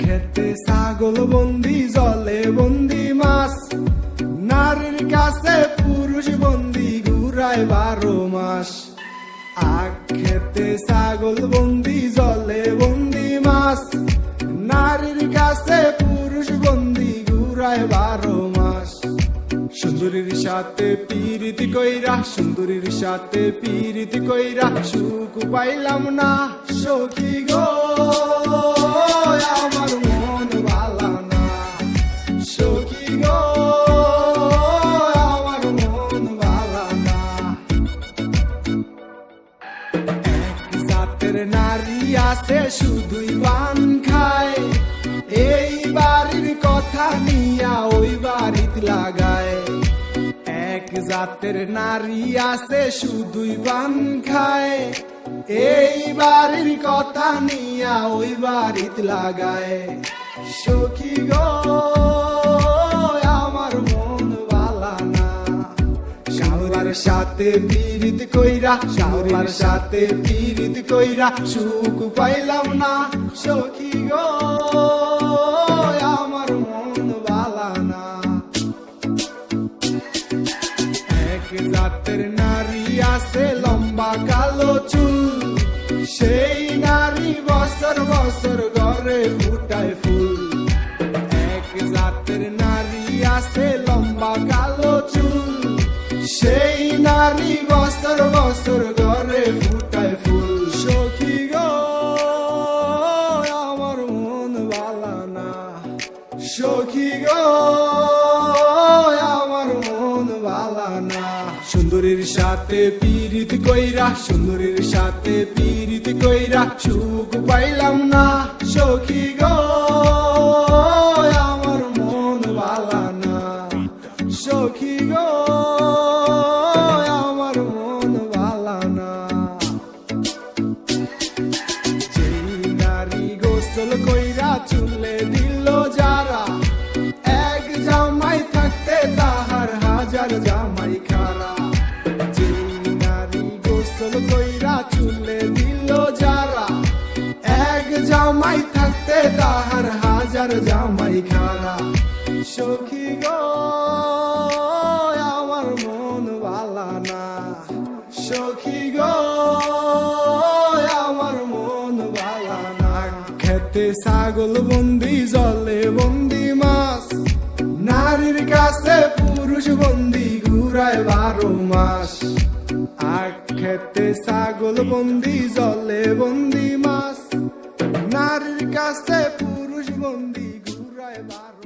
খেতে ছাগল বন্দি, জলে বন্দি মাছ, নারীর কাছে পুরুষ বন্দি, ঘুরায় 12 মাস। খেতে ছাগল বন্দি, জলে বন্দি মাছ, নারীর কাছে পুরুষ বন্দি, ঘুরায় 12 মাস। সুন্দরীর সাথে পীড়িতি কইরা, সুন্দরীর সাথে পীড়িতি কইরা, সুখ পাইলাম না সখী গো, আমার মন ভালা না সখী গো, আমার মন ভালা না। এক জাতের নারী আছে শুধুই পান খায়, এই বাড়ির কথা নিয়া ওই বাড়িতে লাগায়। এক জাতের নারী আছে শুধুই পান খায়, এই বাড়ির কথা নিয়া ওই বাড়িতে লাগায়। সখী গো আমার মন ভালা না, শাওরার সাথে পীড়িত কইরা, শাওরার সাথে পীড়িত কইরা, সুখ পাইলাম না সখী গো, আমার মন ভালা না। এক জাতের নারী আছে লম্বা কালো চুল, সেই নারী বছর বছর ঘরে ফুটায় ফুল। এক জাতের নারী আছে লম্বা কালো চুল, সেই নারী বছর বছর ঘরে ফুটায় ফুল। সখী গো আমার মন ভালা না সখী গো, আমার মন ভালা না। সুন্দরীর সাথে পীড়িত কইরা, সুন্দরীর সাথে পীড়িত কইরা, সুখ পাইলাম না সখী গো, আমার মন ভালা না সখী গো, আমার মন ভালা না। যেই নারী গোসল কইরা চুলে দিল যারা, এক জামাই থাকতে তাহার হাজার জামাই খারা। যেই নারী গোসল কইরা চুলে দিল যারা, এক জামাই থাকতে তাহার হাজার জামাই খারা। সখী গো আমার মন ভালা না সখী গো, আমার মন ভালা না। খেতে ছাগল বন্দি, জলে বন্দি মাছ, নারীর কাছে পুরুষ বন্দি, ঘুরায় 12 মাস। খেতে ছাগল বন্দি, জলে বন্দি মাছ, নারীর কাছে পুরুষ বন্দি, ঘুরায় 12